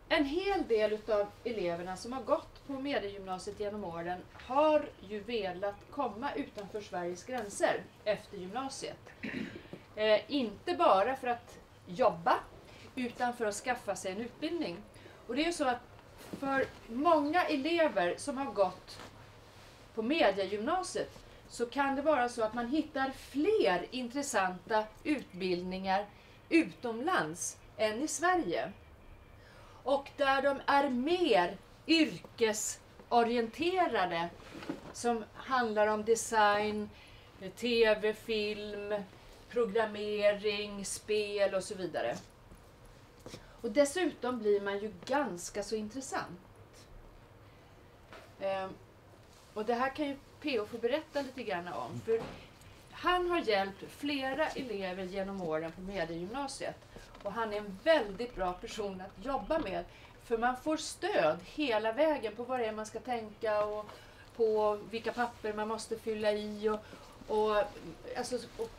En hel del utav eleverna som har gått på mediegymnasiet genom åren har ju velat komma utanför Sveriges gränser efter gymnasiet. Inte bara för att jobba, utan för att skaffa sig en utbildning. Och det är ju så att för många elever som har gått på mediegymnasiet så kan det vara så att man hittar fler intressanta utbildningar utomlands än i Sverige. Och där de är mer yrkesorienterade, som handlar om design, tv, film, programmering, spel och så vidare. Och dessutom blir man ju ganska så intressant. Och det här kan ju P.O. få berätta lite grann om. För han har hjälpt flera elever genom åren på mediegymnasiet. Och han är en väldigt bra person att jobba med. För man får stöd hela vägen på vad det är man ska tänka och på vilka papper man måste fylla i och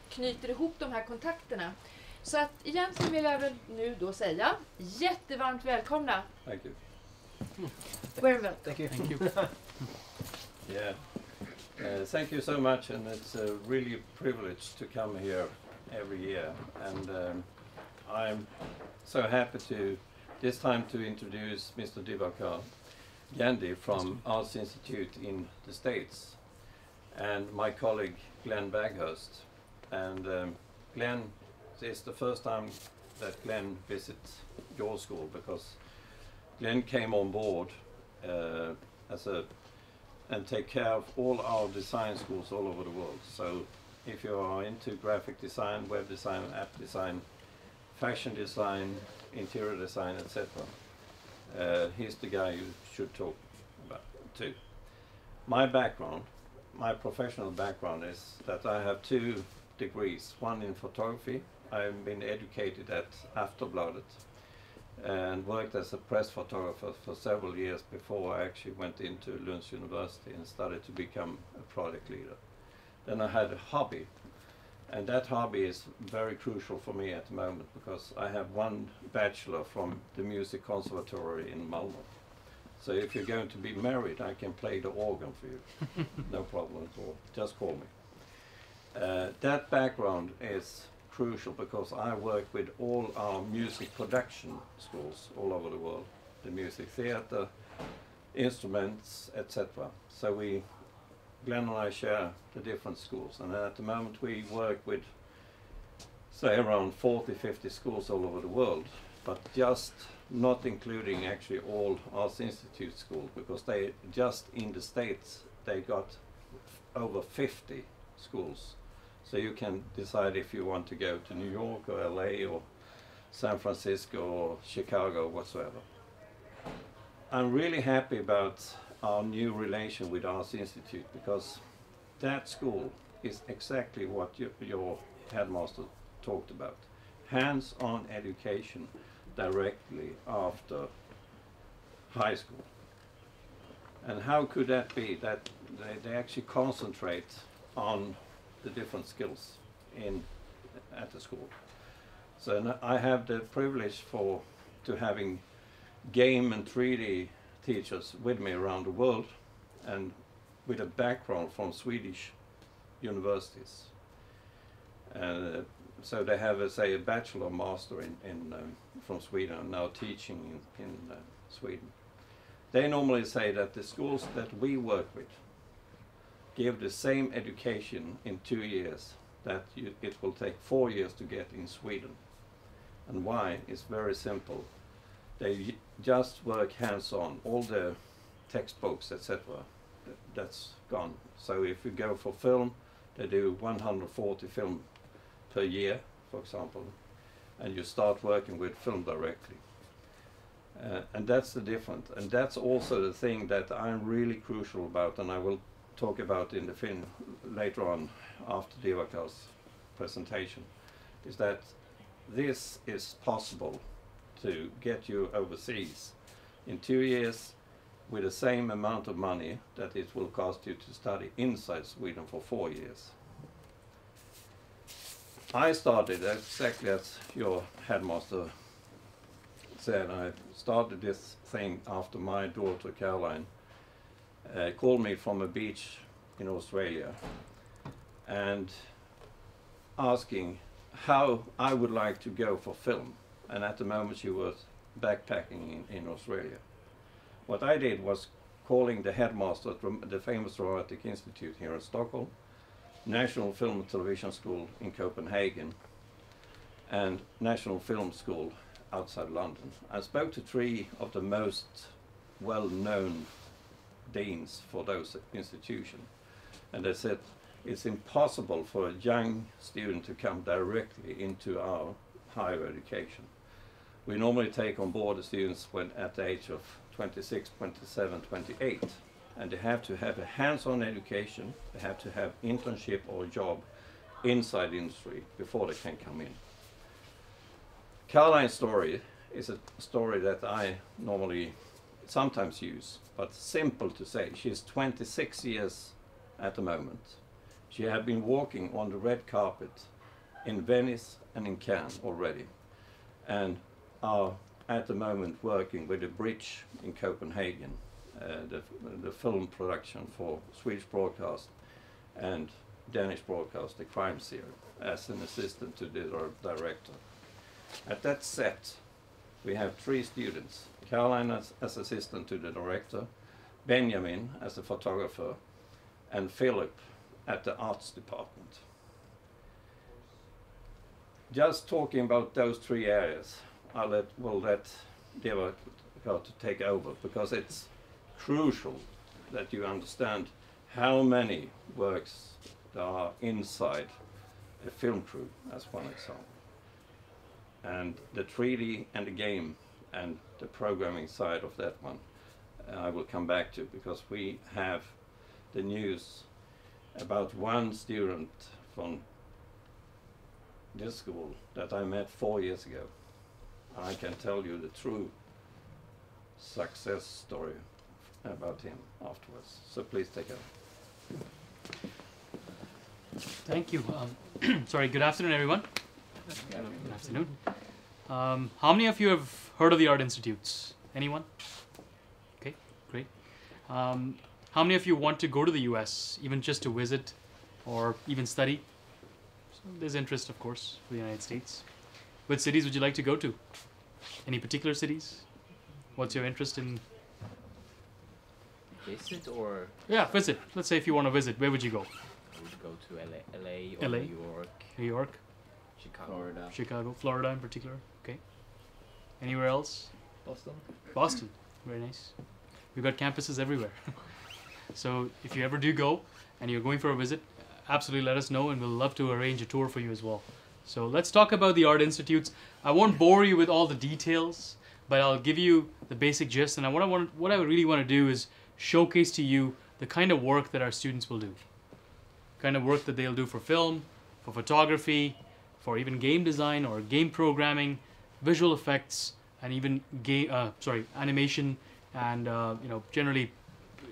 knyter ihop de här kontakterna. Så att egentligen vill jag väl nu då säga jättevarmt välkomna. Thank you. Very well. Thank you. Thank you. Yeah. Thank you so much, and it's really a privilege to come here every year. And I'm so happy this time to introduce Mr. Divakar Gandhi from Arts Institute in the States, and my colleague Glenn Baghurst. And Glenn, this is the first time that Glenn visits your school, because Glenn came on board and take care of all our design schools all over the world. So if you are into graphic design, web design, app design, fashion design, interior design, etc., he's the guy you should talk about to. My professional background is that I have 2 degrees, one in photography. I've been educated at Aftonbladet and worked as a press photographer for several years before I actually went into Lund University and started to become a project leader. Then I had a hobby, and that hobby is very crucial for me at the moment, because I have 1 bachelor from the Music Conservatory in Malmö. So if you're going to be married, I can play the organ for you. No problem at all. Just call me. That background is crucial because I work with all our music production schools all over the world, the music theater, instruments, etc. So Glenn and I share the different schools, and at the moment we work with, say, around 40-50 schools all over the world, but just not including actually all Arts Institute schools, because they just in the States they got over 50 schools. So you can decide if you want to go to New York or LA or San Francisco or Chicago or whatsoever. I'm really happy about our new relation with Arts Institute, because that school is exactly what your headmaster talked about. Hands-on education directly after high school. And how could that be that they actually concentrate on the different skills at the school? So I have the privilege to having game and 3D teachers with me around the world, and with a background from Swedish universities. So they have, say, a bachelor master from Sweden, and now teaching in Sweden. They normally say that the schools that we work with give the same education in 2 years that it will take 4 years to get in Sweden. And why? It's very simple. They just work hands-on. All the textbooks, etc., that's gone. So if you go for film, they do 140 film per year, for example, and you start working with film directly. And that's the difference. And that's also the thing that I'm really crucial about, and I will talk about in the film later on after Divakar's presentation, is that this is possible to get you overseas in 2 years with the same amount of money that it will cost you to study inside Sweden for 4 years. I started exactly as your headmaster said, I started this thing after my daughter Caroline called me from a beach in Australia and asking how I would like to go for film. And at the moment she was backpacking in Australia. What I did was calling the headmaster at the famous Dramatic Institute here in Stockholm, National Film and Television School in Copenhagen, and National Film School outside London. I spoke to 3 of the most well-known deans for those institutions, and they said it's impossible for a young student to come directly into our higher education. We normally take on board the students when at the age of 26, 27, 28, and they have to have a hands-on education, they have to have internship or job inside the industry before they can come in. Caroline's story is a story that I normally sometimes use, but simple to say. She's 26 years at the moment. She had been walking on the red carpet in Venice and in Cannes already, and are at the moment working with a bridge in Copenhagen, the film production for Swedish broadcast and Danish broadcast, the crime series, as an assistant to the director. At that set, we have 3 students. Caroline as assistant to the director, Benjamin as a photographer, and Philip at the arts department. Just talking about those 3 areas, we'll let Deva to take over, because it's crucial that you understand how many works there are inside a film crew, as one example. And the 3D and the game and the programming side of that one, I will come back to, because we have the news about one student from this school that I met 4 years ago. I can tell you the true success story about him afterwards. So please take over. Thank you. Sorry, good afternoon, everyone. Good afternoon. How many of you have heard of the Art Institutes? Anyone? Okay, great. How many of you want to go to the US, even just to visit or even study? So there's interest, of course, for the United States. Which cities would you like to go to? Any particular cities? What's your interest in? Visit or? Yeah, visit. Let's say if you want to visit, where would you go? I would go to LA or LA? New York, New York, Chicago, Chicago, Florida in particular. Okay. Anywhere else? Boston. Boston. Very nice. We've got campuses everywhere. So if you ever do go and you're going for a visit, absolutely let us know, and we'll love to arrange a tour for you as well. So let's talk about the Art Institutes. I won't bore you with all the details, but I'll give you the basic gist. And what I really want to do is showcase to you the kind of work that our students will do. Kind of work that they'll do for film, for photography, for even game design or game programming, visual effects, and even animation, and generally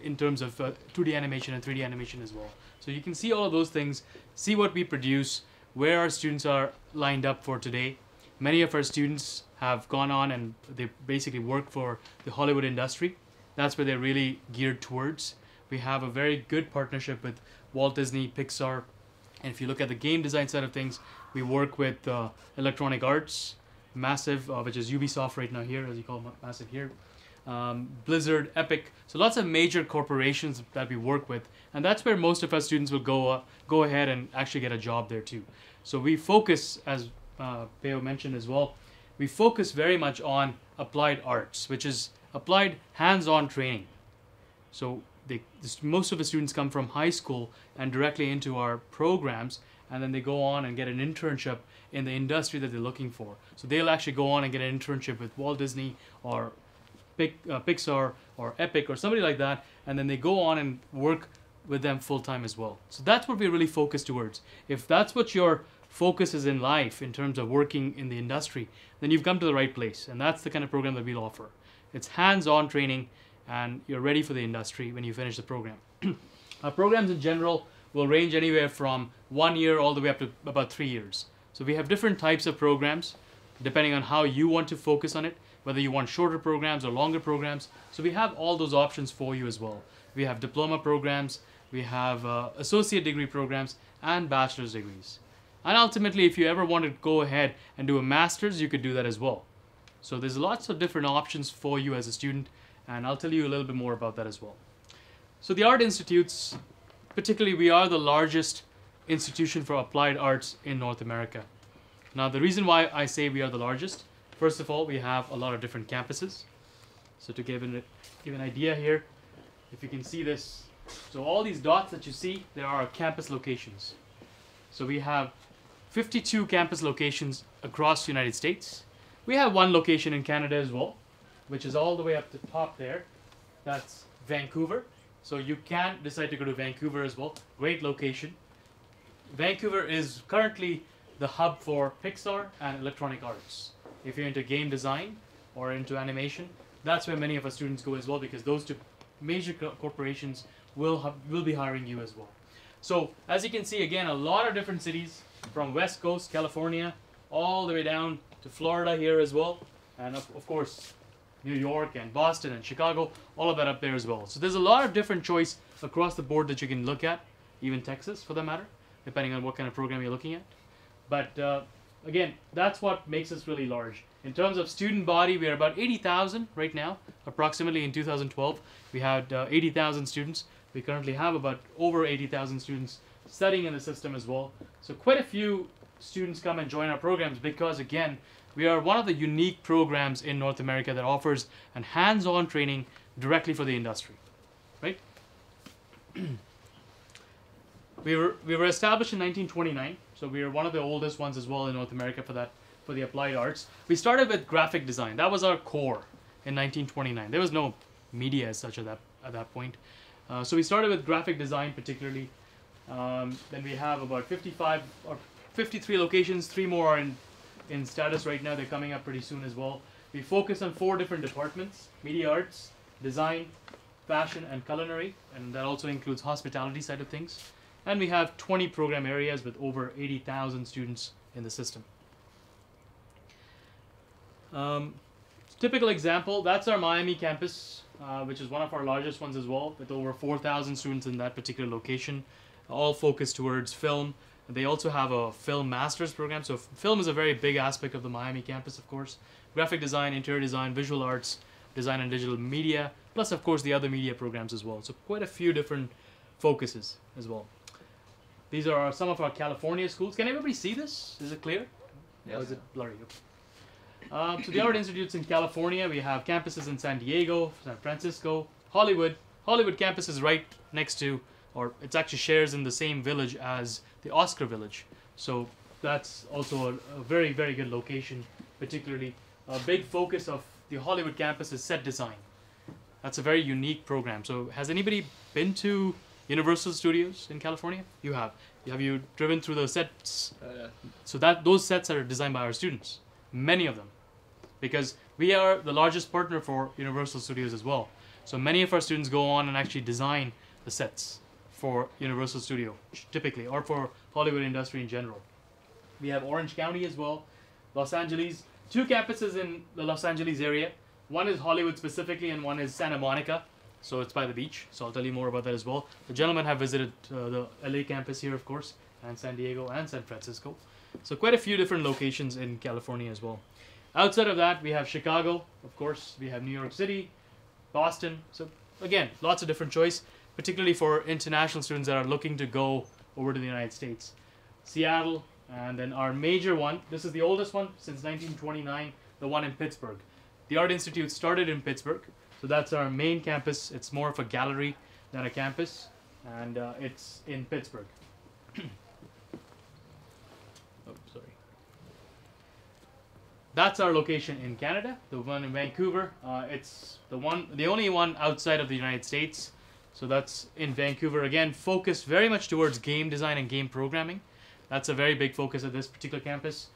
in terms of 2D animation and 3D animation as well. So you can see all of those things, see what we produce, where our students are lined up for today. Many of our students have gone on and they basically work for the Hollywood industry. That's where they're really geared towards. We have a very good partnership with Walt Disney, Pixar, and if you look at the game design side of things, we work with Electronic Arts, Massive, which is Ubisoft right now here, as you call Massive here, Blizzard, Epic. So lots of major corporations that we work with, and that's where most of our students will go ahead and actually get a job there too. So we focus, as Peo mentioned as well, we focus very much on applied arts, which is applied hands-on training. So most of the students come from high school and directly into our programs, and then they go on and get an internship in the industry that they're looking for. So they'll actually go on and get an internship with Walt Disney or Pixar or Epic or somebody like that, and then they go on and work with them full-time as well. So that's what we really focus towards. If that's what your focus is in life in terms of working in the industry, then you've come to the right place, and that's the kind of program that we'll offer. It's hands-on training, and you're ready for the industry when you finish the program. Our programs in general will range anywhere from 1 year all the way up to about 3 years. So we have different types of programs depending on how you want to focus on it. whether you want shorter programs or longer programs. So we have all those options for you as well. We have diploma programs, we have associate degree programs, and bachelor's degrees. And ultimately, if you ever want to go ahead and do a master's, you could do that as well. So there's lots of different options for you as a student, and I'll tell you a little bit more about that as well. So the Art Institutes, particularly, we are the largest institution for applied arts in North America. Now, the reason why I say we are the largest, first of all, we have a lot of different campuses. So to give an idea here, if you can see this, so all these dots that you see, there are campus locations. So we have 52 campus locations across the United States. We have one location in Canada as well, which is all the way up the top there. That's Vancouver. So you can decide to go to Vancouver as well. Great location. Vancouver is currently the hub for Pixar and Electronic Arts. If you're into game design or into animation, that's where many of our students go as well, because those two major corporations will be hiring you as well. So as you can see, again, a lot of different cities from West Coast, California, all the way down to Florida here as well. And of course, New York and Boston and Chicago, all of that up there as well. So there's a lot of different choice across the board that you can look at, even Texas for that matter, depending on what kind of program you're looking at. But again, that's what makes us really large. In terms of student body, we are about 80,000 right now. Approximately in 2012, we had 80,000 students. We currently have about over 80,000 students studying in the system as well. So quite a few students come and join our programs because, again, we are one of the unique programs in North America that offers a hands-on training directly for the industry, right? We were established in 1929, so we are one of the oldest ones as well in North America for the applied arts. We started with graphic design. That was our core in 1929. There was no media as such at that point. So we started with graphic design particularly. Then we have about 55 or 53 locations. 3 more are in status right now. They're coming up pretty soon as well. We focus on 4 different departments: media arts, design, fashion, and culinary. And that also includes hospitality side of things. And we have 20 program areas with over 80,000 students in the system. Typical example, that's our Miami campus, which is one of our largest ones as well, with over 4,000 students in that particular location, all focused towards film. They also have a film master's program, so film is a very big aspect of the Miami campus, of course. Graphic design, interior design, visual arts, design and digital media, plus of course the other media programs as well. So quite a few different focuses as well. These are some of our California schools. Can everybody see this? Is it clear? Yes. Or is it blurry? So the Art Institutes in California, we have campuses in San Diego, San Francisco, Hollywood. Hollywood campus is right next to, or it's actually shares in the same village as the Oscar Village. So that's also a very, very good location, particularly. A big focus of the Hollywood campus is set design. That's a very unique program. So has anybody been to Universal Studios in California? You have. Have you driven through those sets? So those sets are designed by our students, many of them, because we are the largest partner for Universal Studios as well. So many of our students go on and actually design the sets for Universal Studio, typically, or for Hollywood industry in general. We have Orange County as well, Los Angeles, 2 campuses in the Los Angeles area. One is Hollywood specifically, and one is Santa Monica. So it's by the beach, so I'll tell you more about that as well. The gentlemen have visited the LA campus here, of course, and San Diego and San Francisco. So quite a few different locations in California as well. Outside of that, we have Chicago, of course, we have New York City, Boston. So again, lots of different choice, particularly for international students that are looking to go over to the United States. Seattle, and then our major one, this is the oldest one since 1929, the one in Pittsburgh. The Art Institute started in Pittsburgh. So that's our main campus. It's more of a gallery than a campus, and it's in Pittsburgh. Oh, sorry. That's our location in Canada. The one in Vancouver. It's the only one outside of the United States. So that's in Vancouver. Again, focused very much towards game design and game programming. That's a very big focus at this particular campus.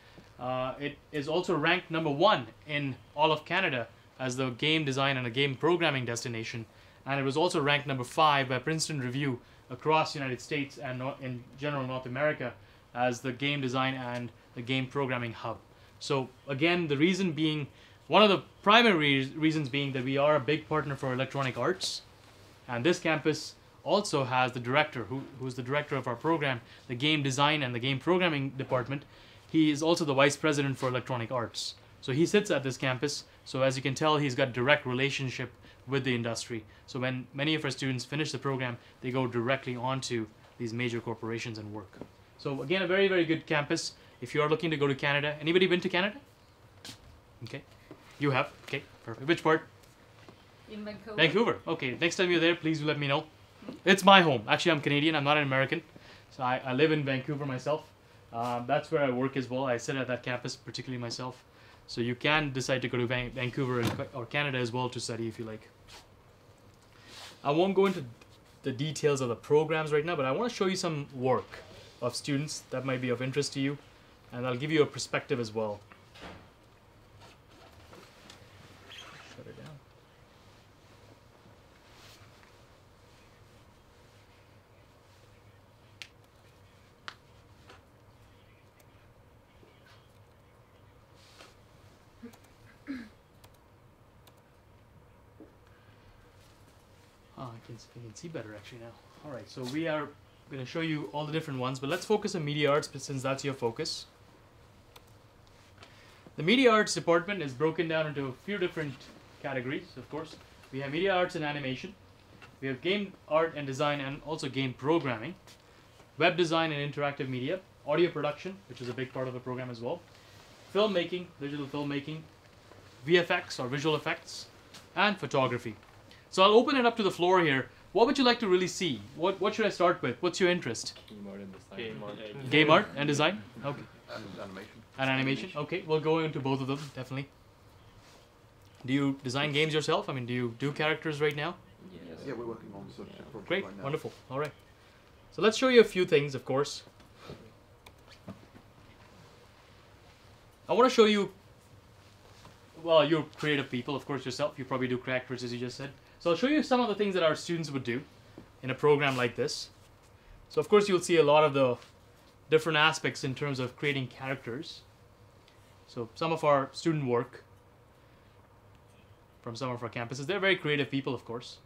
It is also ranked #1 in all of Canada as the game design and a game programming destination, and it was also ranked #5 by Princeton Review across the United States and in general North America as the game design and the game programming hub. So again, the reason being One of the primary reasons being that we are a big partner for electronic arts, and this campus also has the director, who's the director of our program, the game design and the game programming department. He is also the vice president for electronic arts. So he sits at this campus. So as you can tell, he's got direct relationship with the industry. So when many of our students finish the program, they go directly onto these major corporations and work. So again, a very, very good campus. If you are looking to go to Canada, anybody been to Canada? Okay, you have. Okay, perfect. Which part? In Vancouver. Vancouver. Okay, next time you're there, please do let me know. It's my home. Actually, I'm Canadian. I'm not an American. So I live in Vancouver myself. That's where I work as well. I sit at that campus, particularly myself. So you can decide to go to Vancouver or Canada as well to study if you like. I won't go into the details of the programs right now, but I want to show you some work of students that might be of interest to you, and I'll give you a perspective as well. Shut it down. I can see better actually now. All right, so we are going to show you all the different ones, but let's focus on media arts since that's your focus. The media arts department is broken down into a few different categories, of course. We have media arts and animation. We have game art and design and also game programming. Web design and interactive media. Audio production, which is a big part of the program as well. Filmmaking, digital filmmaking. VFX or visual effects. And photography. So I'll open it up to the floor here. What would you like to really see? What should I start with? What's your interest? Game art and design. Game art and design? Okay. And animation. And animation? Okay, we'll go into both of them, definitely. Do you design games yourself? I mean, do you do characters right now? Yes. Yeah, we're working on such a project Great, right now. wonderful. All right. So let's show you a few things, of course. I want to show you, well, you're creative people, of course, yourself. You probably do characters, as you just said. So I'll show you some of the things that our students would do in a program like this. So of course you'll see a lot of the different aspects in terms of creating characters. So some of our student work from some of our campuses, they're very creative people, of course.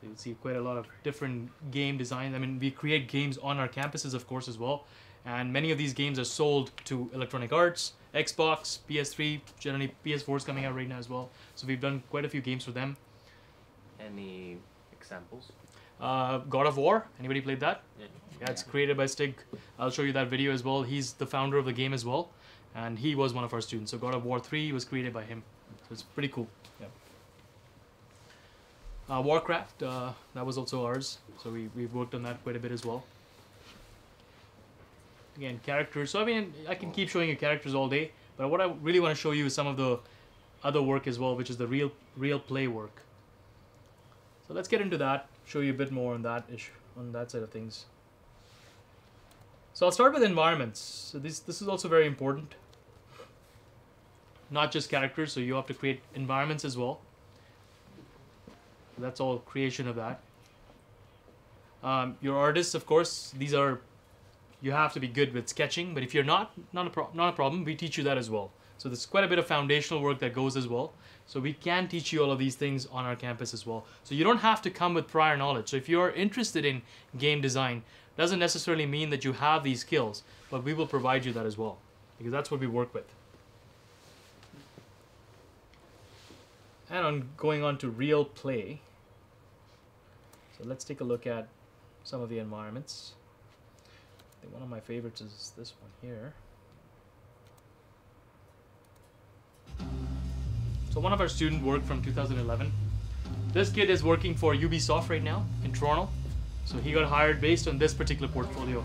So you'll see quite a lot of different game designs. I mean, we create games on our campuses, of course, as well. And many of these games are sold to Electronic Arts, Xbox, PS3, generally PS4 is coming out right now as well. So we've done quite a few games for them. Any examples? God of War, anybody played that? Yeah. Yeah, it's created by Stig. I'll show you that video as well. He's the founder of the game as well. And he was one of our students. So God of War 3 was created by him. So it's pretty cool. Yeah. Warcraft, that was also ours. So we've worked on that quite a bit as well. Again, characters. So I mean, I can keep showing you characters all day, but what I really want to show you is some of the other work as well, which is the real play work. So let's get into that. Show you a bit more on that issue, on that side of things. So I'll start with environments. So this is also very important. Not just characters. So you have to create environments as well. So that's all creation of that. Your artists, of course, these are. You have to be good with sketching, but if you're not a problem. We teach you that as well. So there's quite a bit of foundational work that goes as well. So we can teach you all of these things on our campus as well. So you don't have to come with prior knowledge. So if you're interested in game design, doesn't necessarily mean that you have these skills, but we will provide you that as well, because that's what we work with. And going on to real play. So let's take a look at some of the environments. I think one of my favorites is this one here. So one of our student work from 2011. This kid is working for Ubisoft right now in Toronto. So he got hired based on this particular portfolio.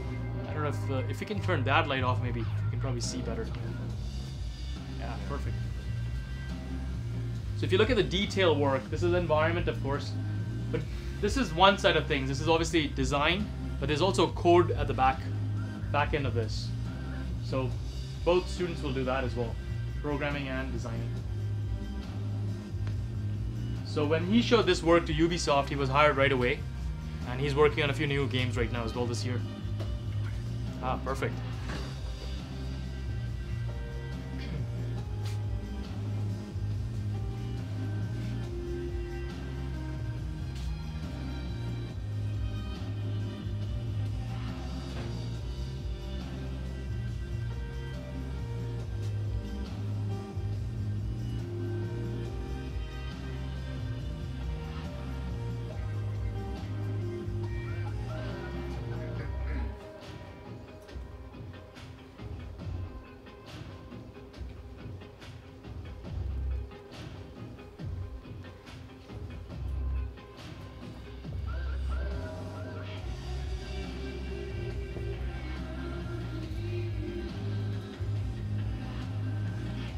I don't know if you can turn that light off, maybe you can probably see better. Yeah, perfect. So if you look at the detail work, this is environment, of course, but this is one side of things. This is obviously design, but there's also code at the back end of this. So both students will do that as well, programming and designing. So when he showed this work to Ubisoft, he was hired right away, and he's working on a few new games right now as well this year. Ah, perfect.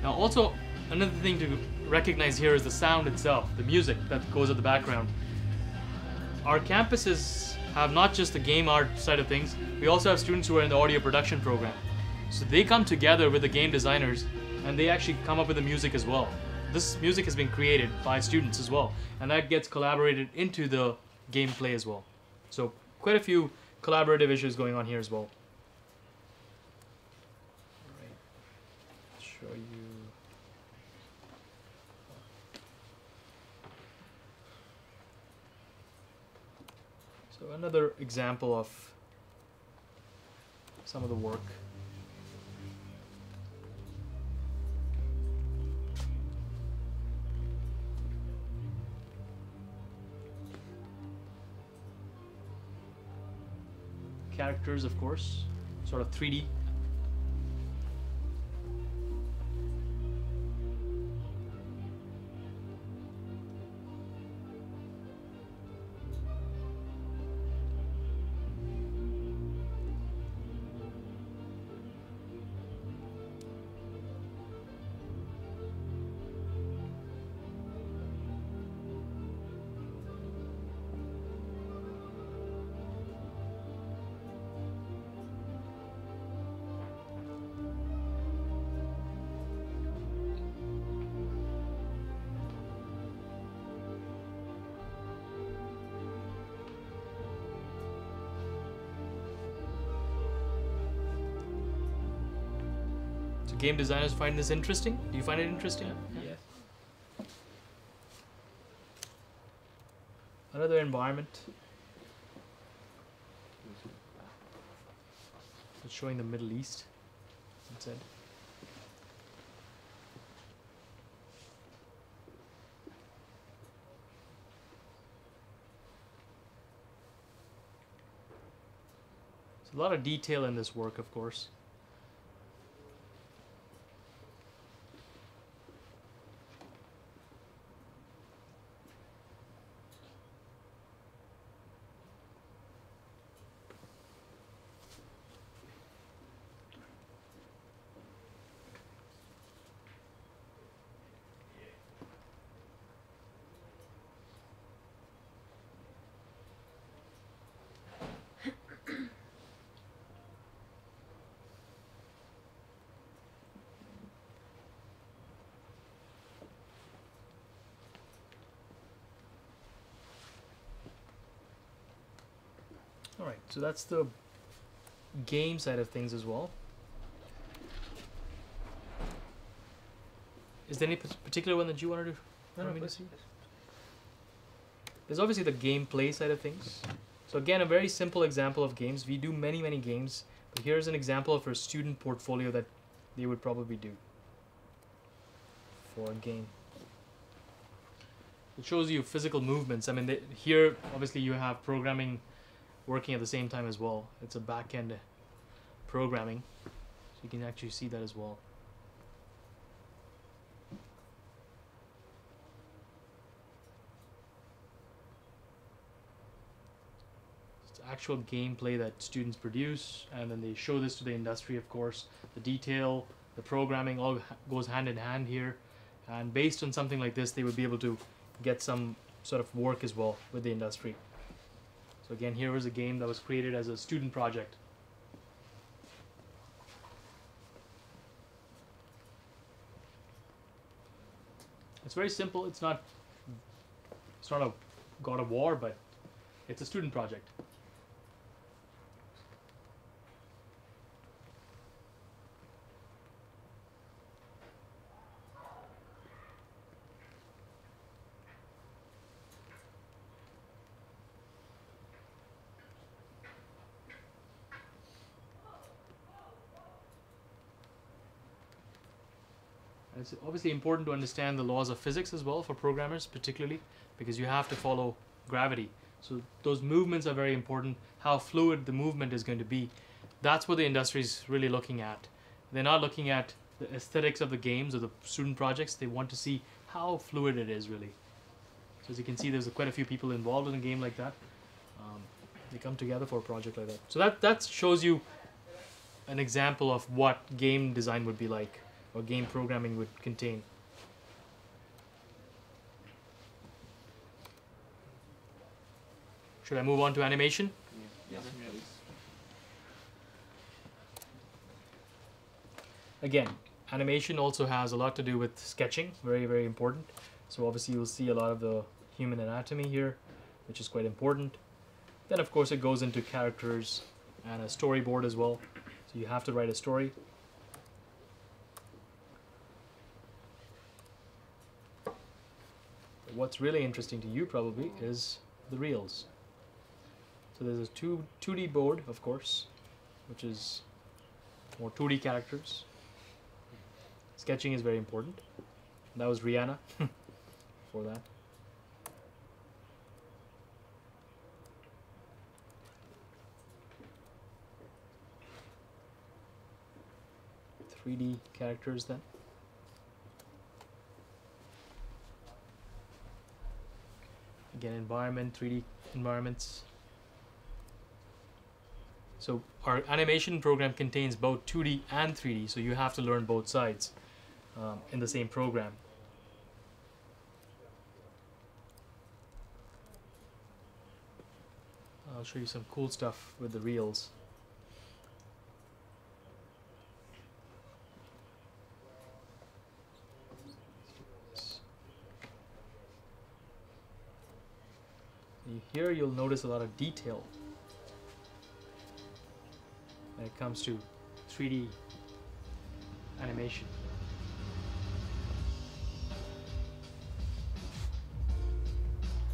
Now also, another thing to recognize here is the sound itself, the music that goes at the background. Our campuses have not just the game art side of things, we also have students who are in the audio production program. So they come together with the game designers and they actually come up with the music as well. This music has been created by students as well, and that gets collaborated into the gameplay as well. So quite a few collaborative issues going on here as well. Right. Show you. So another example of some of the work. Characters, of course, sort of 3D. Game designers find this interesting? Do you find it interesting? Yes. Another environment. It's showing the Middle East instead. There's a lot of detail in this work, of course. Alright, so that's the game side of things as well. Is there any particular one that you wanted to want me to see? There's obviously the gameplay side of things. So again, a very simple example of games. We do many, many games, but here's an example of a student portfolio that they would probably do for a game. It shows you physical movements. I mean, here obviously you have programming working at the same time as well. It's a back-end programming, so you can actually see that as well. It's actual gameplay that students produce, and then they show this to the industry, of course. The detail, the programming all goes hand in hand here, and based on something like this, they would be able to get some sort of work as well with the industry. So again, here was a game that was created as a student project. It's very simple. It's not a God of War, but it's a student project. It's obviously important to understand the laws of physics as well for programmers, particularly because you have to follow gravity. So those movements are very important. How fluid the movement is going to be. That's what the industry is really looking at. They're not looking at the aesthetics of the games or the student projects. They want to see how fluid it is really. So as you can see, there's quite a few people involved in a game like that. They come together for a project like that. So that shows you an example of what game design would be like, or game programming would contain. Should I move on to animation? Yes, please. Again, animation also has a lot to do with sketching, very, very important. So obviously you'll see a lot of the human anatomy here, which is quite important. Then of course it goes into characters and a storyboard as well. So you have to write a story. But what's really interesting to you probably is the reels. So there's a 2D board, of course, which is more 2D characters. Sketching is very important. That was Rihanna for that. 3D characters then. Again, environment, 3D environments. So our animation program contains both 2D and 3D, so you have to learn both sides in the same program. I'll show you some cool stuff with the reels. Here you'll notice a lot of detail when it comes to 3D animation.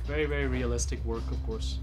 Very, very realistic work, of course.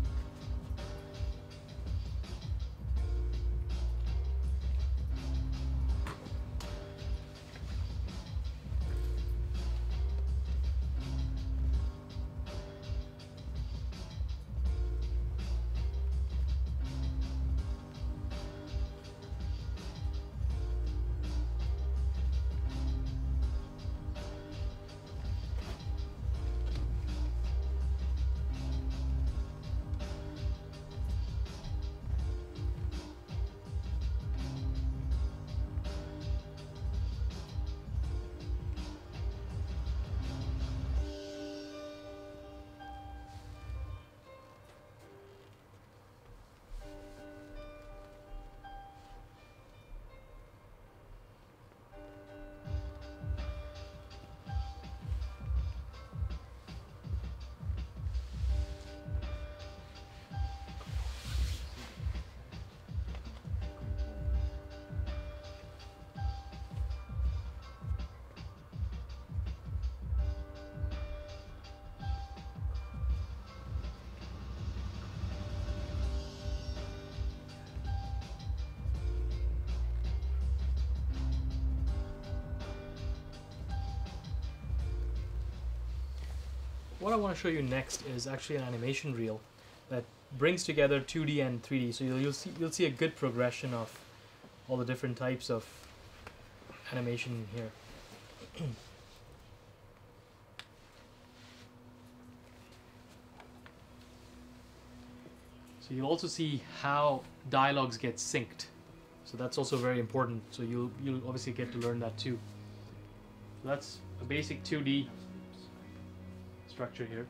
What I want to show you next is actually an animation reel that brings together 2D and 3D. So you'll see a good progression of all the different types of animation here. So you'll also see how dialogues get synced. So that's also very important. So you'll obviously get to learn that too. So that's a basic 2D structure here.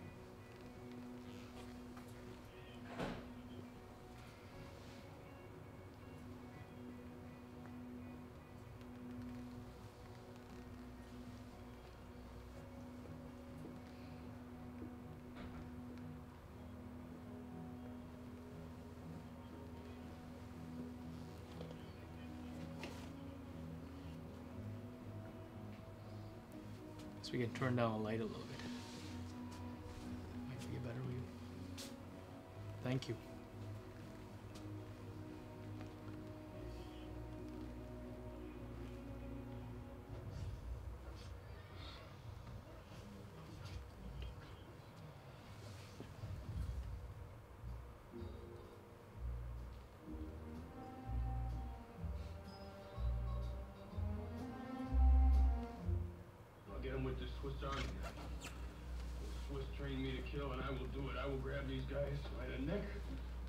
So we can turn down the light a little bit. Might be a better view. Thank you. With the Swiss Army knife. The Swiss trained me to kill, and I will do it. I will grab these guys by the neck,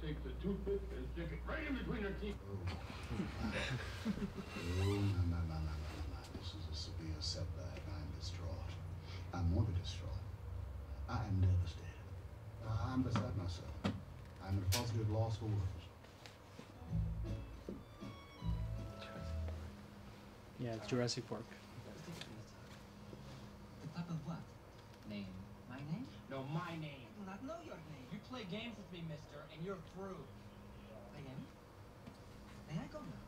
take the toothpick, and stick it right in between their teeth. This is a severe setback. I am distraught. I'm more than distraught. I am devastated. I'm beside myself. I'm at a positive loss for words. Yeah, it's Jurassic Park. The type of what? Name. My name? No, my name. I do not know your name. You play games with me, mister, and you're through. I am? May I go now?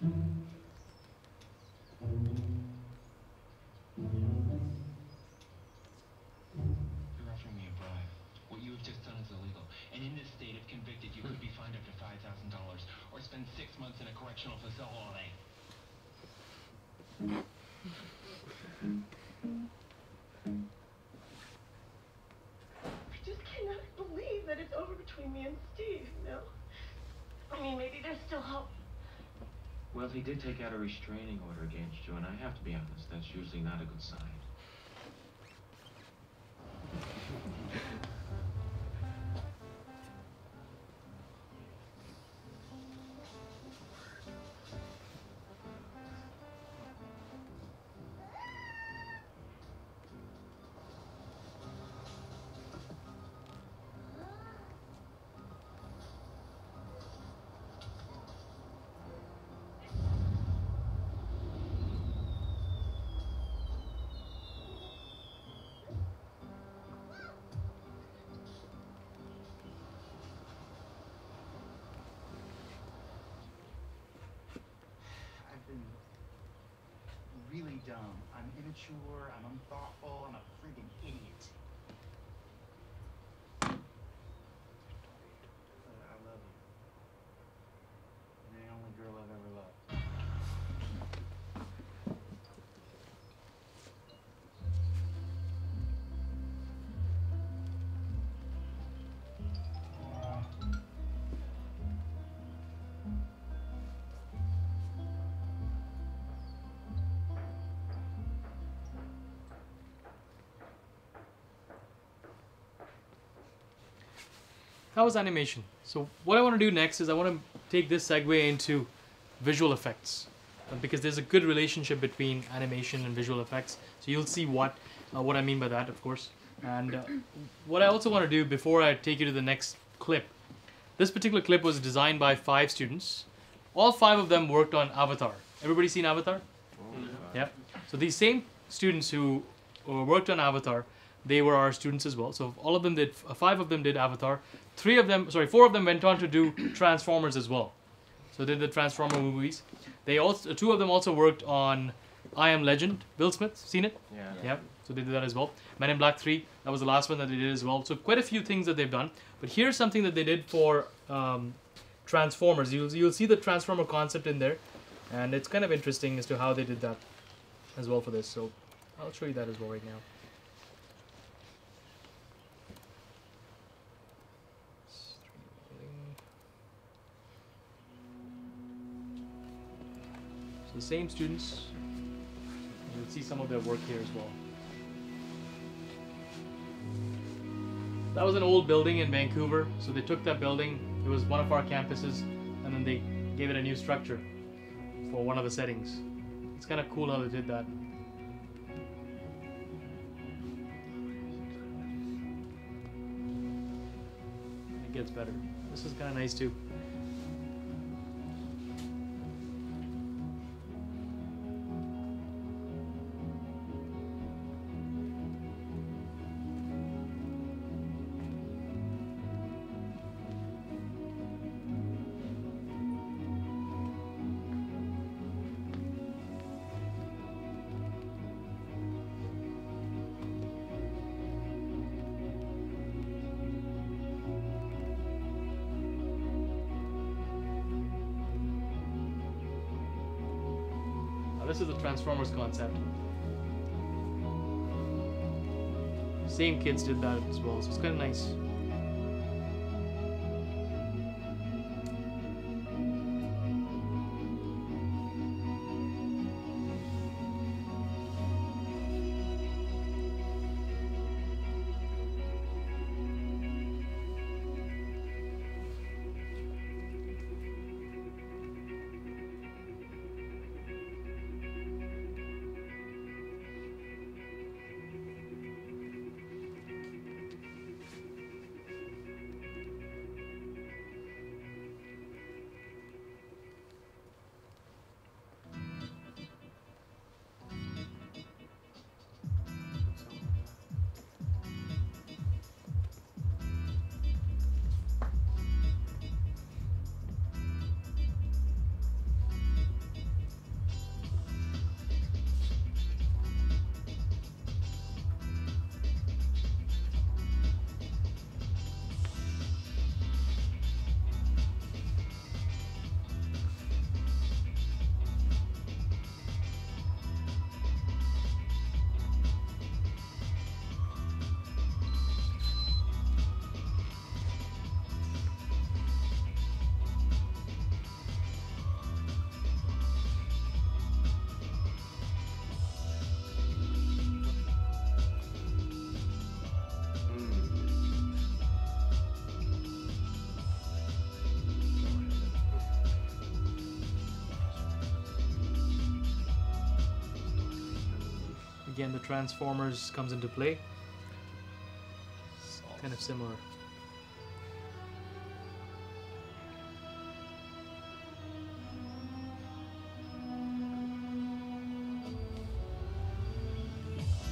You're offering me a bribe. What you have just done is illegal. And in this state, if convicted, you could be fined up to $5,000 or spend 6 months in a correctional facility. I just cannot believe that it's over between me and Steve, you know? I mean, maybe there's still hope. Well, he did take out a restraining order against you, and I have to be honest, that's usually not a good sign. I've been really dumb. I'm immature, I'm unthoughtful, I'm a friggin' idiot. But I love you. You're the only girl I've ever loved. That was animation. So what I want to do next is I want to take this segue into visual effects, because there's a good relationship between animation and visual effects. So you'll see what I mean by that, of course. And what I also want to do before I take you to the next clip, this particular clip was designed by 5 students. All 5 of them worked on Avatar. Everybody seen Avatar? Yeah. So these same students who worked on Avatar, they were our students as well. So all of them did, 5 of them did Avatar. 4 of them went on to do Transformers as well. So they did the Transformer movies. They also, 2 of them also worked on I Am Legend. Will Smith, seen it? Yeah. Yep. So they did that as well. Men in Black 3, that was the last one that they did as well. So quite a few things that they've done. But here's something that they did for Transformers. You'll see the Transformer concept in there. And it's kind of interesting as to how they did that as well for this. So I'll show you that as well right now. So the same students, you'll see some of their work here as well. That was an old building in Vancouver, so they took that building, it was one of our campuses, and then they gave it a new structure for one of the settings. It's kind of cool how they did that. It gets better. This is kind of nice too. This is the Transformers concept. same kids did that as well, so it's kind of nice. Again, the transformers comes into play. Kind of similar.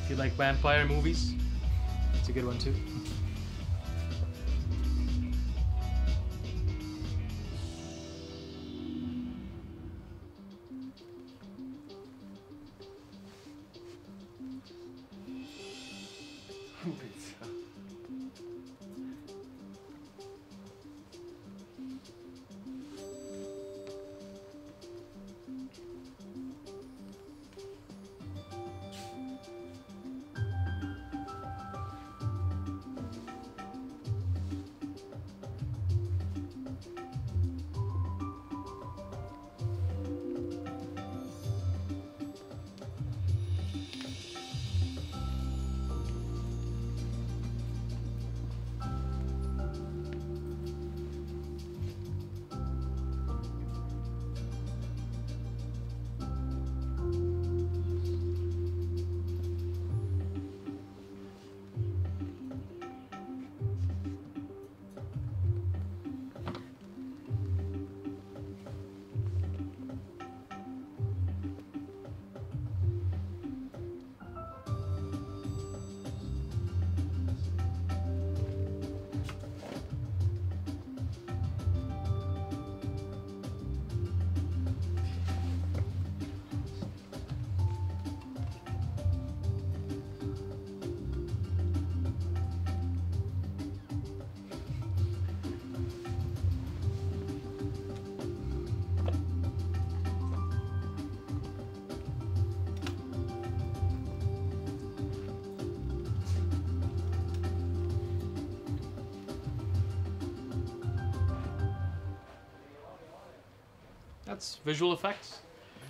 If you like vampire movies, it's a good one too. That's visual effects.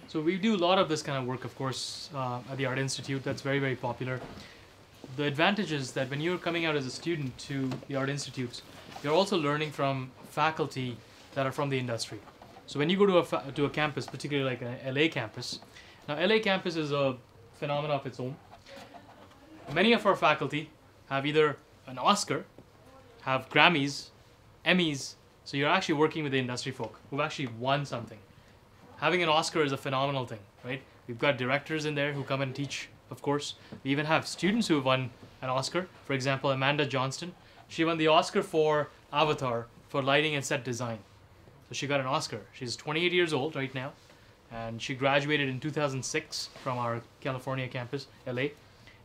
So we do a lot of this kind of work, of course, at the Art Institute. That's very, very popular. The advantage is that when you're coming out as a student to the Art Institutes, you're also learning from faculty that are from the industry. So when you go to a campus, particularly like an LA campus, now LA campus is a phenomenon of its own. Many of our faculty have either an Oscar, have Grammys, Emmys, so you're actually working with the industry folk who've actually won something. Having an Oscar is a phenomenal thing, right? We've got directors in there who come and teach, of course. We even have students who have won an Oscar. For example, Amanda Johnston, she won the Oscar for Avatar for lighting and set design. So she got an Oscar. She's 28 years old right now, and she graduated in 2006 from our California campus, LA,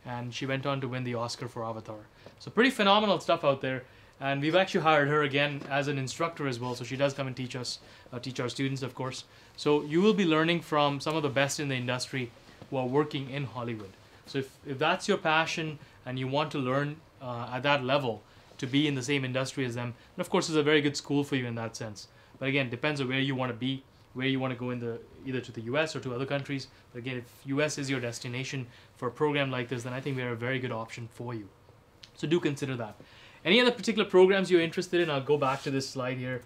and she went on to win the Oscar for Avatar. So pretty phenomenal stuff out there. And we've actually hired her again as an instructor as well, so she does come and teach us, teach our students, of course. So you will be learning from some of the best in the industry who are working in Hollywood. So if that's your passion and you want to learn at that level to be in the same industry as them, and of course it's a very good school for you in that sense. But again, depends on where you want to be, where you want to go in either to the US or to other countries. But again, if US is your destination for a program like this, then I think we're a very good option for you. So do consider that. Any other particular programs you're interested in? I'll go back to this slide here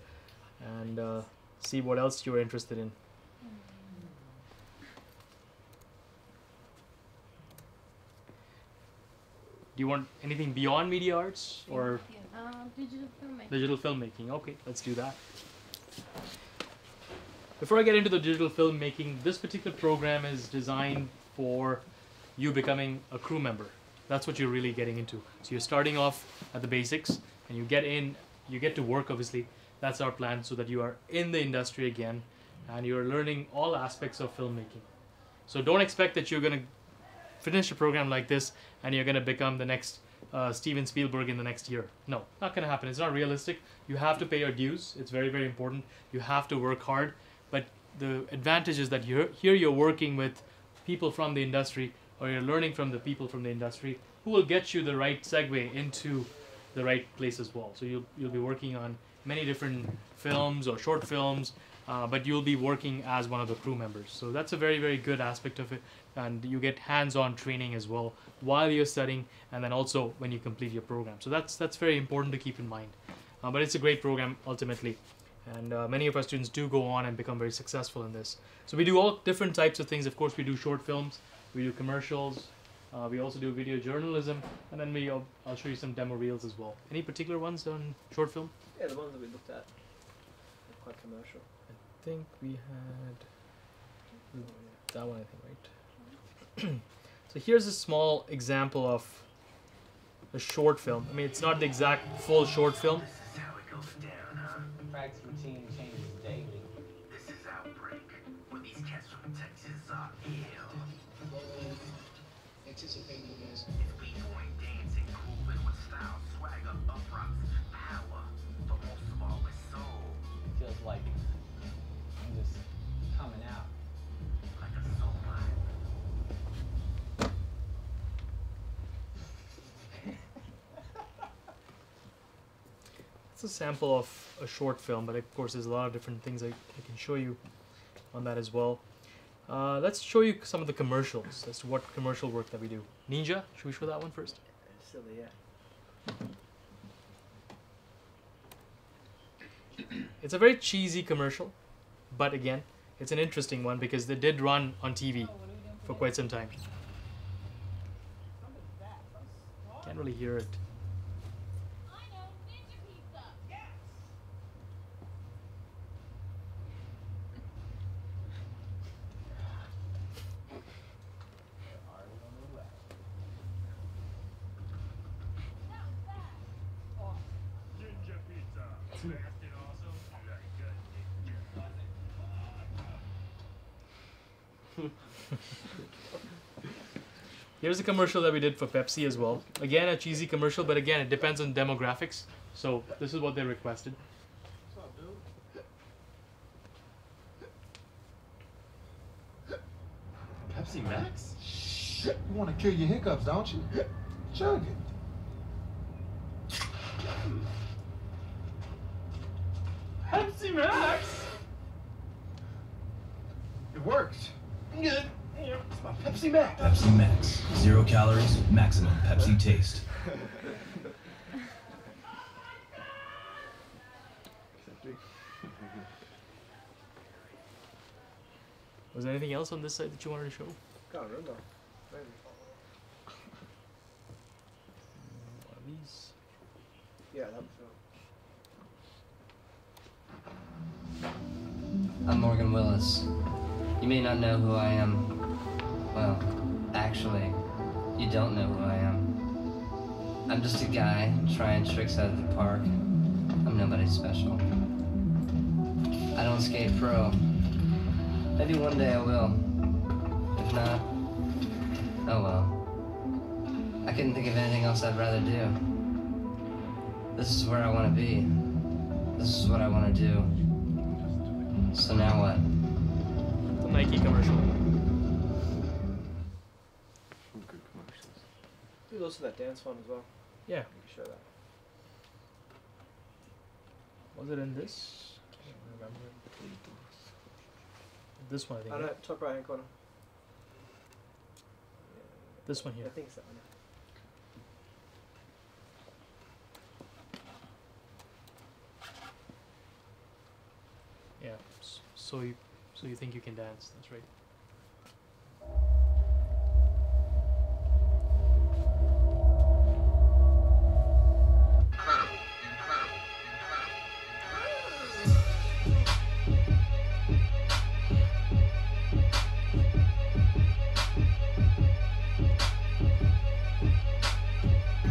and see what else you're interested in. Do you want anything beyond media arts or digital filmmaking? Digital filmmaking. Okay, let's do that. Before I get into the digital filmmaking, this particular program is designed for you becoming a crew member. That's what you're really getting into. So you're starting off at the basics and you get in, you get to work obviously. That's our plan, so that you are in the industry again and you're learning all aspects of filmmaking. So don't expect that you're going to finish a program like this and you're going to become the next Steven Spielberg in the next year. No, not going to happen. It's not realistic. You have to pay your dues. It's very, very important. You have to work hard. But the advantage is that here you're working with people from the industry, or you're learning from the people from the industry who will get you the right segue into the right place as well. So you'll be working on many different films or short films, but you'll be working as one of the crew members. So that's a very, very good aspect of it. And you get hands-on training as well while you're studying, and then also when you complete your program. So that's very important to keep in mind. But it's a great program ultimately. And many of our students do go on and become very successful in this. So we do all different types of things. Of course, we do short films, we do commercials, we also do video journalism, and then I'll show you some demo reels as well. Any particular ones on short film? Yeah, the ones that we looked at. They're quite commercial. I think we had that one, I think, right? So here's a small example of a short film. I mean, it's not the exact full short film. This is how it goes down, huh? Practice routine changes daily. This is Outbreak, where these cats from Texas are ill. Anticipating this. It's people ain't dancing, grooving with style, swagger, uprocks, power, but most of all, it's soul. It feels like I'm just coming out. Like a soul line. It's a sample of a short film, but of course there's a lot of different things I can show you on that as well. Let's show you some of the commercials as to what commercial work that we do. Ninja, should we show that one first? Still, yeah. It's a very cheesy commercial, but again, it's an interesting one because they did run on TV for quite some time. Can't really hear it. Here's a commercial that we did for Pepsi as well. Again, a cheesy commercial, but again, it depends on demographics. So this is what they requested. Pepsi Max? You want to kill your hiccups, don't you? Chug it. Pepsi Max? It works. Good. It's my Pepsi Max. Pepsi Max. 0 calories, maximum Pepsi taste. Was there anything else on this side that you wanted to show? Can't remember. Maybe. One of these. Yeah, that was I'm Morgan Willis. You may not know who I am. Well, actually, you don't know who I am. I'm just a guy trying tricks out of the park. I'm nobody special. I don't skate pro. Maybe one day I will. If not, oh well. I couldn't think of anything else I'd rather do. This is where I want to be. This is what I want to do. So now what? The Nike commercial. those also that dance one as well. Yeah. You can show that. Was it in this? Can't remember. This one, I think. Oh, no, right? top right hand corner. This one here. I think it's that one. Yeah. So you think you can dance? That's right.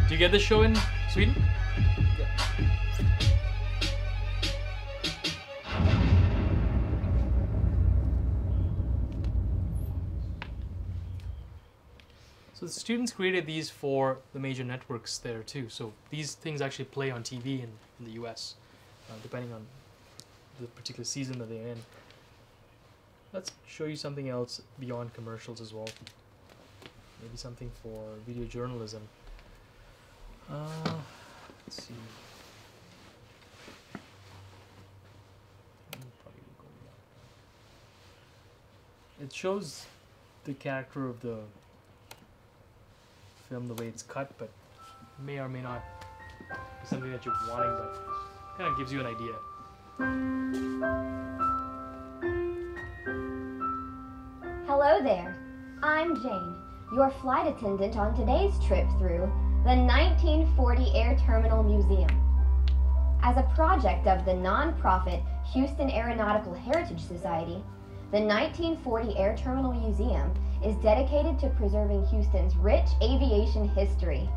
Do you get this show in Sweden? So the students created these for the major networks there too. So these things actually play on TV in the US, depending on the particular season that they're in. Let's show you something else beyond commercials as well. Maybe something for video journalism. Let's see. It shows the character of the film the way it's cut, but may or may not be something that you're wanting, but kind of gives you an idea. Hello there. I'm Jane, your flight attendant on today's trip through the 1940 Air Terminal Museum. As a project of the non-profit Houston Aeronautical Heritage Society, the 1940 Air Terminal Museum is dedicated to preserving Houston's rich aviation history.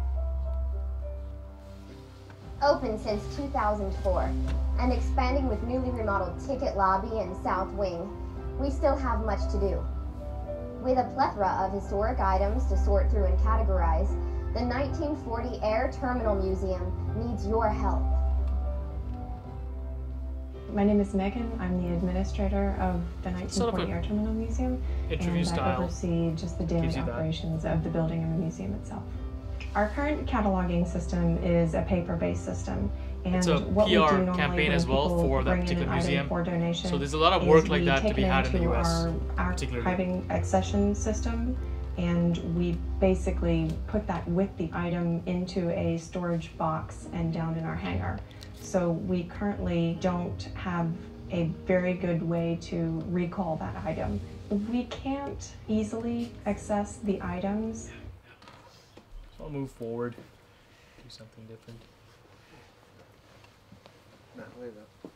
Open since 2004 and expanding with newly remodeled ticket lobby and south wing, we still have much to do. With a plethora of historic items to sort through and categorize, the 1940 Air Terminal Museum needs your help. My name is Megan. I'm the administrator of the 1940 Air Terminal Museum, and I oversee just the daily operations of the building and the museum itself. Our current cataloging system is a paper-based system, and it's a what PR we do normally campaign when as well people for that bring in particular an item museum. for donation, So there's a lot of work is like we that to take be it had in the into US. our archiving accession system, and we basically put that with the item into a storage box and down in our hangar. So we currently don't have a very good way to recall that item. We can't easily access the items. So I'll move forward, do something different. No, leave that.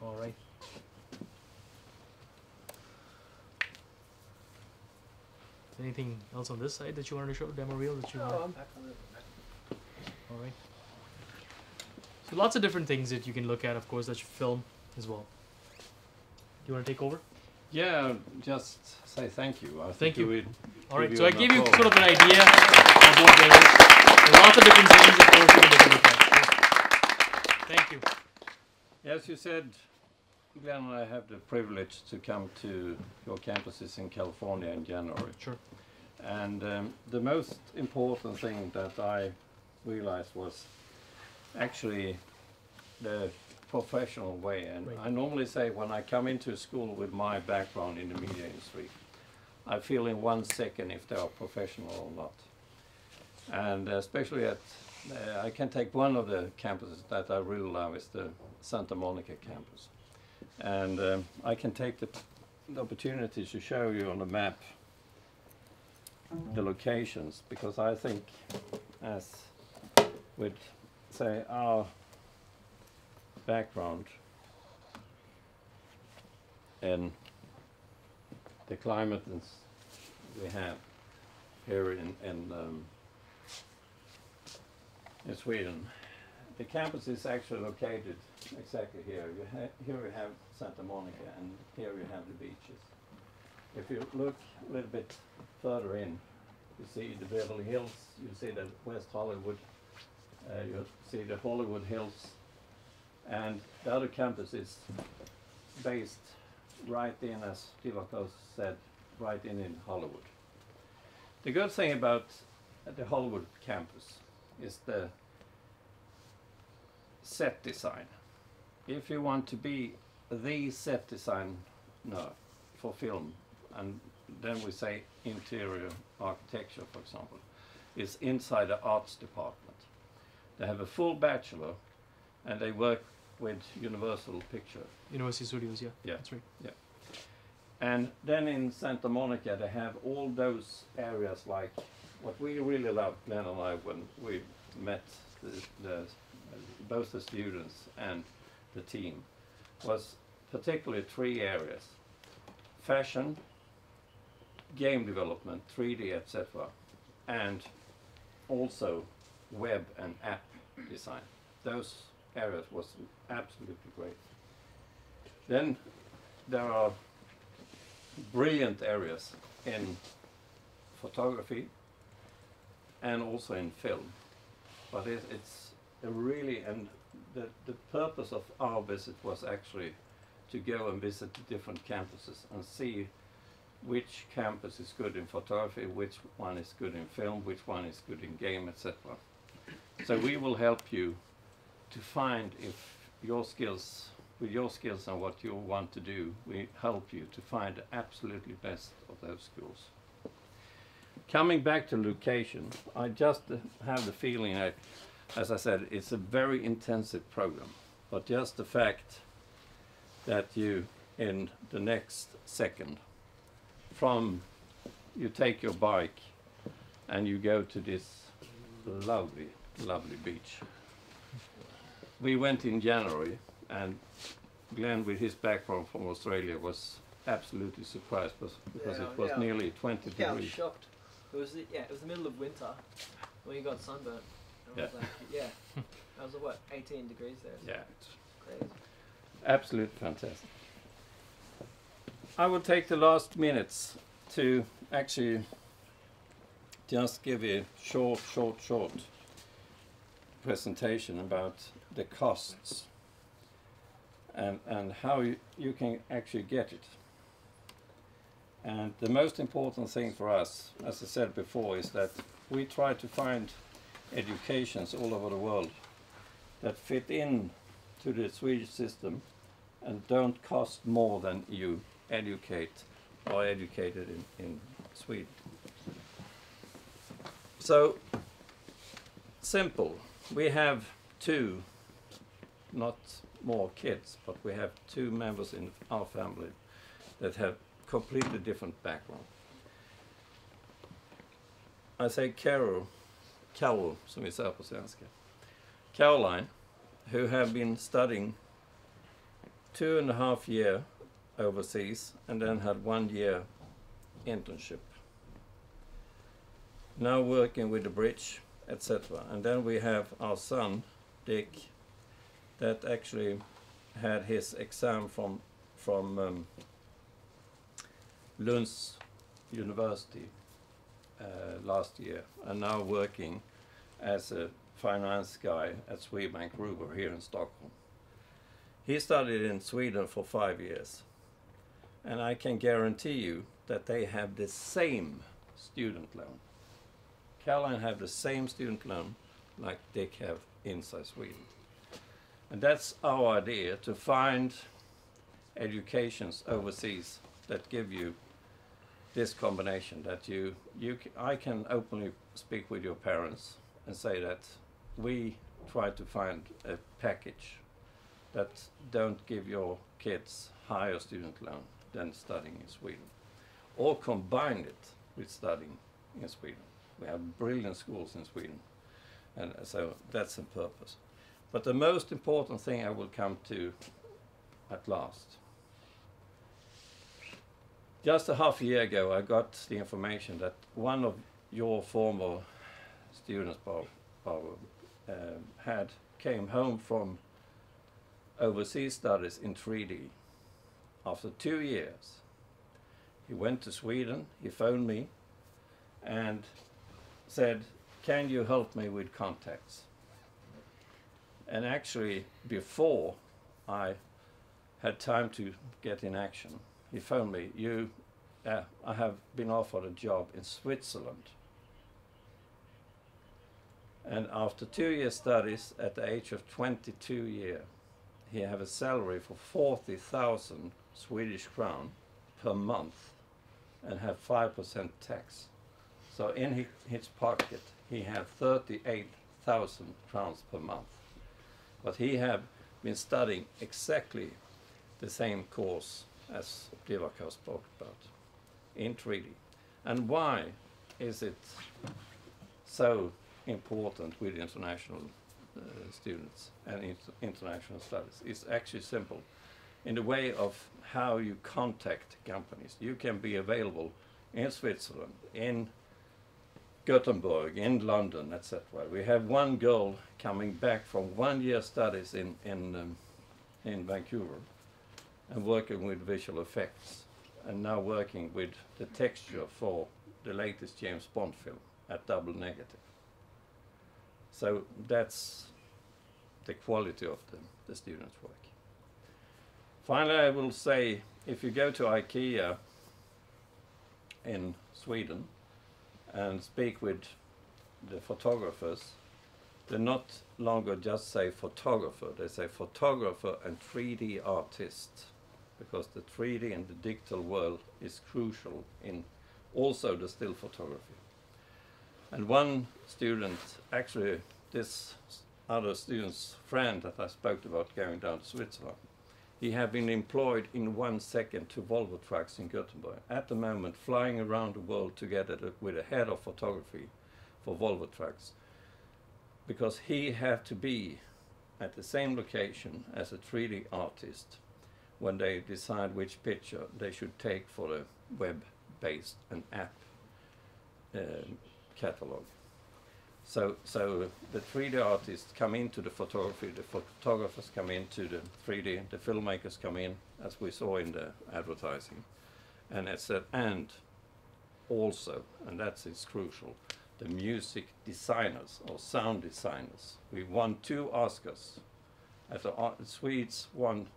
All right. Anything else on this side that you wanted to show, demo reel that you want? I'm back on it. All right. So lots of different things that you can look at, of course, that you film as well. Do you want to take over? Yeah, just say thank you. Thank you. Would All right, give so I an gave you applause. sort of an idea of what there is. There's lots of different things, of course, that you can look at. Thank you. As you said, Glenn and I have the privilege to come to your campuses in California in January. Sure. And the most important thing that I realized was actually the professional way. And Right. I normally say when I come into school with my background in the media industry, I feel in 1 second if they are professional or not. And especially at, I can take one of the campuses that I really love is the Santa Monica campus. And I can take the opportunity to show you on the map the locations, because I think as with say our background and the climate we have here in Sweden, the campus is actually located exactly here. Here we have Santa Monica, and here you have the beaches. If you look a little bit further in, you see the Beverly Hills, you see the West Hollywood, you see the Hollywood Hills, and the other campus is based right in, as Tivakos said, right in Hollywood. The good thing about the Hollywood campus is the set design. If you want to be the set designer for film, and then we say interior architecture, for example, is inside the arts department. They have a full bachelor, and they work with Universal Picture. University Studios, yeah. Yeah, That's right. Yeah. And then in Santa Monica, they have all those areas like what we really loved, Glenn and I, when we met both the students and the team, was particularly 3 areas: fashion, game development, 3D, etc., and also web and app design. Those areas was absolutely great. Then there are brilliant areas in photography and also in film, but it's a really, and the purpose of our visit was actually to go and visit the different campuses and see which campus is good in photography, which one is good in film, which one is good in game, etc. So we will help you to find if your skills, with your skills and what you want to do, we help you to find the absolutely best of those schools. Coming back to location, I just have the feeling that, as I said, it's a very intensive program, but just the fact that you, in the next second, from you take your bike and you go to this lovely, lovely beach. We went in January, and Glenn, with his background from Australia, was absolutely surprised because it was nearly 20 Yeah, I was degrees. shocked. It was the middle of winter when you got sunburnt. I was like, that was what, 18 degrees there. So Yeah, it's crazy. absolutely fantastic. I will take the last minutes to actually just give a short presentation about the costs and how you can actually get it. And the most important thing for us, as I said before, is that we try to find educations all over the world that fit in to the Swedish system and don't cost more than you educate or educated in Sweden. So simple. We have 2, not more kids, but we have 2 members in our family that have completely different background. I say Carol som vi säger på svenska. Caroline, who have been studying 2.5 years overseas and then had 1 year internship. Now working with the bridge, etc. And then we have our son, Dick, that actually had his exam from Lunds University last year, and now working as a finance guy at Swedbank Robur here in Stockholm. He studied in Sweden for 5 years, and I can guarantee you that they have the same student loan. Caroline have the same student loan like Dick have inside Sweden. And that's our idea, to find educations overseas that give you this combination, that I can openly speak with your parents and say that we try to find a package that don't give your kids higher student loan than studying in Sweden, or combine it with studying in Sweden. We have brilliant schools in Sweden, and so that's the purpose. But the most important thing I will come to at last. Just a half a year ago, I got the information that one of your former students, came home from overseas studies in 3D. After 2 years, he went to Sweden, he phoned me and said, "Can you help me with contacts?" And actually, before I had time to get in action, he phoned me, I have been offered a job in Switzerland. And after 2 years studies, at the age of 22 years, he have a salary for 40,000 Swedish crown per month and have 5% tax. So in his pocket, he have 38,000 crowns per month. But he have been studying exactly the same course as Divakar spoke about, in 3D. And why is it so important with international students and international studies? It's actually simple. In the way of how you contact companies, you can be available in Switzerland, in Gothenburg, in London, etc. We have one girl coming back from 1 year studies in Vancouver and working with visual effects, and now working with the texture for the latest James Bond film at double negative. So that's the quality of the students' work. Finally, I will say, if you go to IKEA in Sweden and speak with the photographers, they not longer just say photographer, they say photographer and 3D artist, because the 3D and the digital world is crucial in also the still photography. And one student, actually this other student's friend that I spoke about going down to Switzerland, he had been employed in 1 second to Volvo trucks in Gothenburg. At the moment, flying around the world together with a head of photography for Volvo trucks, because he had to be at the same location as a 3D artist when they decide which picture they should take for the web-based and app catalog. So the 3D artists come into the photography, the photographers come into the 3D, the filmmakers come in, as we saw in the advertising, and and also, and that's crucial, the music designers or sound designers. We won 2 Oscars. The Swedes won,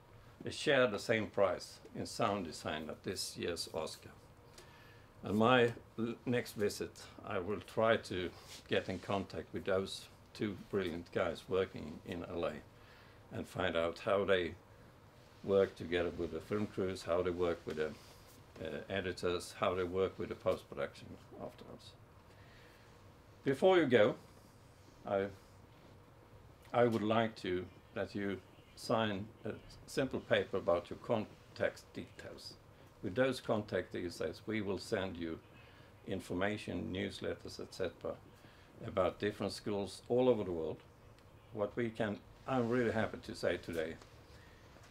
they share the same prize in sound design at this year's Oscar. And my next visit, I will try to get in contact with those 2 brilliant guys working in LA and find out how they work together with the film crews, how they work with the editors, how they work with the post-production afterwards. Before you go, I would like that you sign a simple paper about your contact details. With those contact details, we will send you information, newsletters, etc. about different schools all over the world. I'm really happy to say today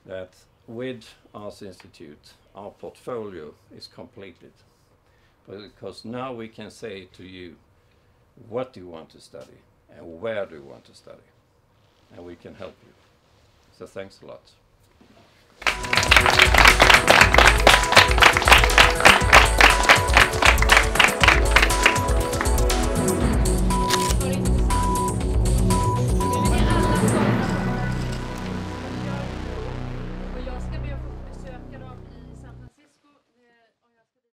that with Arts Institute, our portfolio is completed. Because now we can say to you, what do you want to study and where do you want to study? And we can help you. So thanks a lot.